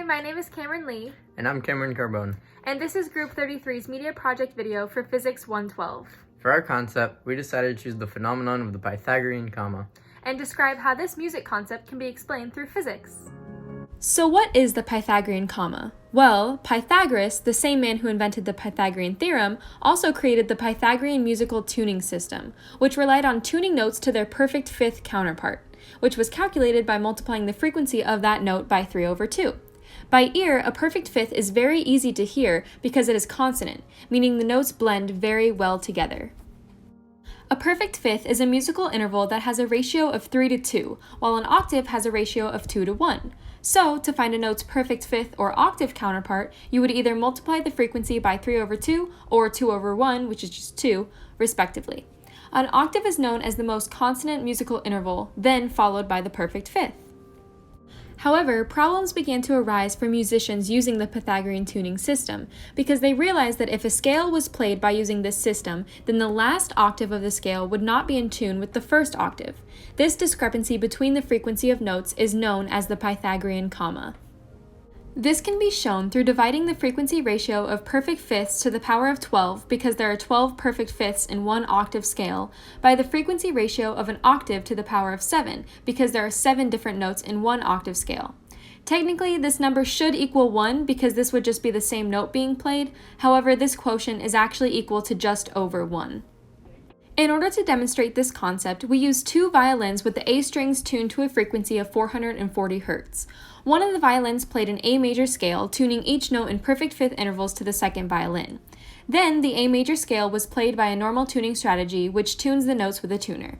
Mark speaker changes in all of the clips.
Speaker 1: my name is Cameron Lee.
Speaker 2: And I'm Cameron Carbone.
Speaker 1: And this is Group 33's media project video for Physics 112.
Speaker 2: For our concept, we decided to choose the phenomenon of the Pythagorean comma.
Speaker 1: And describe how this music concept can be explained through physics.
Speaker 3: So what is the Pythagorean comma? Well, Pythagoras, the same man who invented the Pythagorean theorem, also created the Pythagorean musical tuning system, which relied on tuning notes to their perfect fifth counterpart, which was calculated by multiplying the frequency of that note by 3/2. By ear, a perfect fifth is very easy to hear because it is consonant, meaning the notes blend very well together. A perfect fifth is a musical interval that has a ratio of 3:2, while an octave has a ratio of 2:1. So, to find a note's perfect fifth or octave counterpart, you would either multiply the frequency by 3/2 or 2/1, which is just 2, respectively. An octave is known as the most consonant musical interval, then followed by the perfect fifth. However, problems began to arise for musicians using the Pythagorean tuning system, because they realized that if a scale was played by using this system, then the last octave of the scale would not be in tune with the first octave. This discrepancy between the frequency of notes is known as the Pythagorean comma. This can be shown through dividing the frequency ratio of perfect fifths to the power of 12, because there are 12 perfect fifths in one octave scale, by the frequency ratio of an octave to the power of 7, because there are 7 different notes in one octave scale. Technically, this number should equal 1 because this would just be the same note being played. However, this quotient is actually equal to just over 1. In order to demonstrate this concept, we use two violins with the A strings tuned to a frequency of 440 Hz. One of the violins played an A major scale, tuning each note in perfect fifth intervals to the second violin. Then, the A major scale was played by a normal tuning strategy, which tunes the notes with a tuner.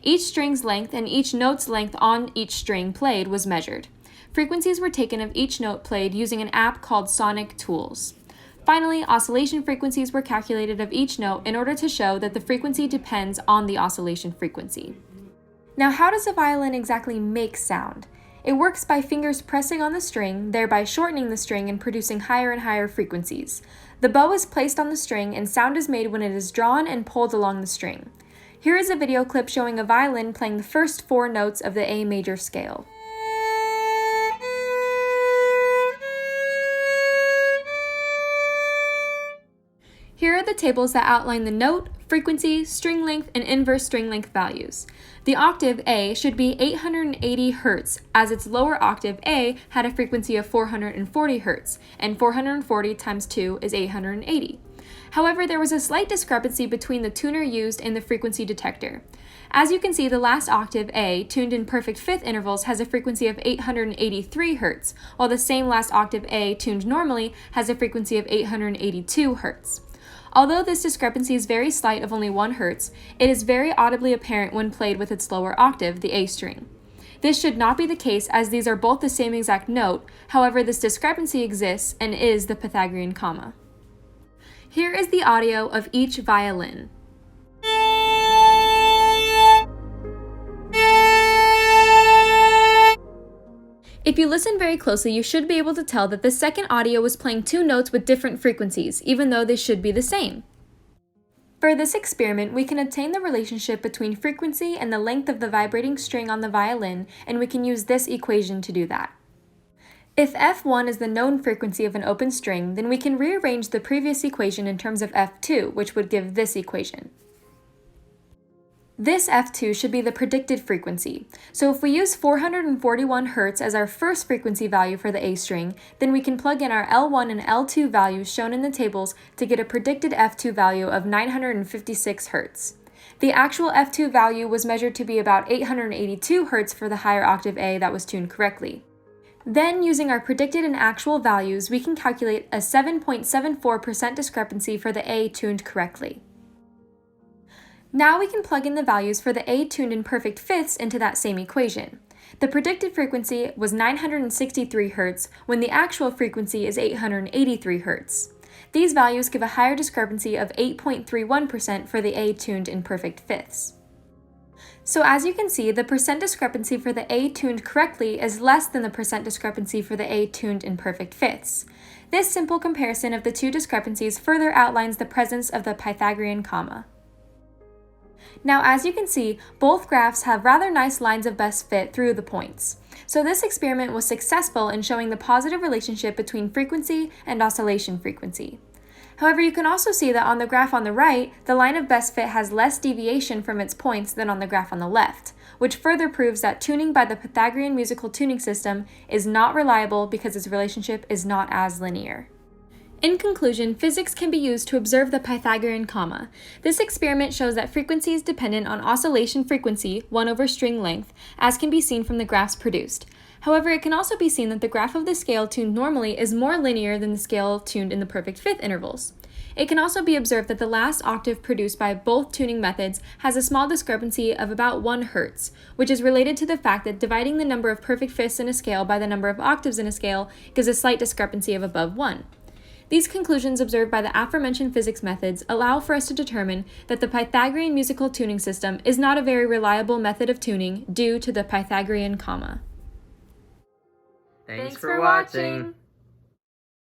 Speaker 3: Each string's length and each note's length on each string played was measured. Frequencies were taken of each note played using an app called Sonic Tools. Finally, oscillation frequencies were calculated of each note in order to show that the frequency depends on the oscillation frequency. Now, how does a violin exactly make sound? It works by fingers pressing on the string, thereby shortening the string and producing higher and higher frequencies. The bow is placed on the string and sound is made when it is drawn and pulled along the string. Here is a video clip showing a violin playing the first 4 notes of the A major scale. Here are the tables that outline the note, frequency, string length, and inverse string length values. The octave A should be 880 Hz, as its lower octave A had a frequency of 440 Hz, and 440 times 2 is 880. However, there was a slight discrepancy between the tuner used and the frequency detector. As you can see, the last octave A, tuned in perfect fifth intervals, has a frequency of 883 Hz, while the same last octave A, tuned normally, has a frequency of 882 Hz. Although this discrepancy is very slight of only 1 Hz, it is very audibly apparent when played with its lower octave, the A string. This should not be the case as these are both the same exact note, however this discrepancy exists and is the Pythagorean comma. Here is the audio of each violin. If you listen very closely, you should be able to tell that the second audio was playing 2 notes with different frequencies, even though they should be the same. For this experiment, we can obtain the relationship between frequency and the length of the vibrating string on the violin, and we can use this equation to do that. If F1 is the known frequency of an open string, then we can rearrange the previous equation in terms of F2, which would give this equation. This F2 should be the predicted frequency. So if we use 441 Hz as our first frequency value for the A string, then we can plug in our L1 and L2 values shown in the tables to get a predicted F2 value of 956 Hz. The actual F2 value was measured to be about 882 Hz for the higher octave A that was tuned correctly. Then, using our predicted and actual values, we can calculate a 7.74% discrepancy for the A tuned correctly. Now we can plug in the values for the A tuned in perfect fifths into that same equation. The predicted frequency was 963 Hz, when the actual frequency is 883 Hz. These values give a higher discrepancy of 8.31% for the A tuned in perfect fifths. So as you can see, the percent discrepancy for the A tuned correctly is less than the percent discrepancy for the A tuned in perfect fifths. This simple comparison of the two discrepancies further outlines the presence of the Pythagorean comma. Now, as you can see, both graphs have rather nice lines of best fit through the points. So this experiment was successful in showing the positive relationship between frequency and oscillation frequency. However, you can also see that on the graph on the right, the line of best fit has less deviation from its points than on the graph on the left, which further proves that tuning by the Pythagorean musical tuning system is not reliable because its relationship is not as linear. In conclusion, physics can be used to observe the Pythagorean comma. This experiment shows that frequency is dependent on oscillation frequency, 1 over string length, as can be seen from the graphs produced. However, it can also be seen that the graph of the scale tuned normally is more linear than the scale tuned in the perfect fifth intervals. It can also be observed that the last octave produced by both tuning methods has a small discrepancy of about 1 Hz, which is related to the fact that dividing the number of perfect fifths in a scale by the number of octaves in a scale gives a slight discrepancy of above 1. These conclusions observed by the aforementioned physics methods allow for us to determine that the Pythagorean musical tuning system is not a very reliable method of tuning due to the Pythagorean comma.
Speaker 2: Thanks for watching!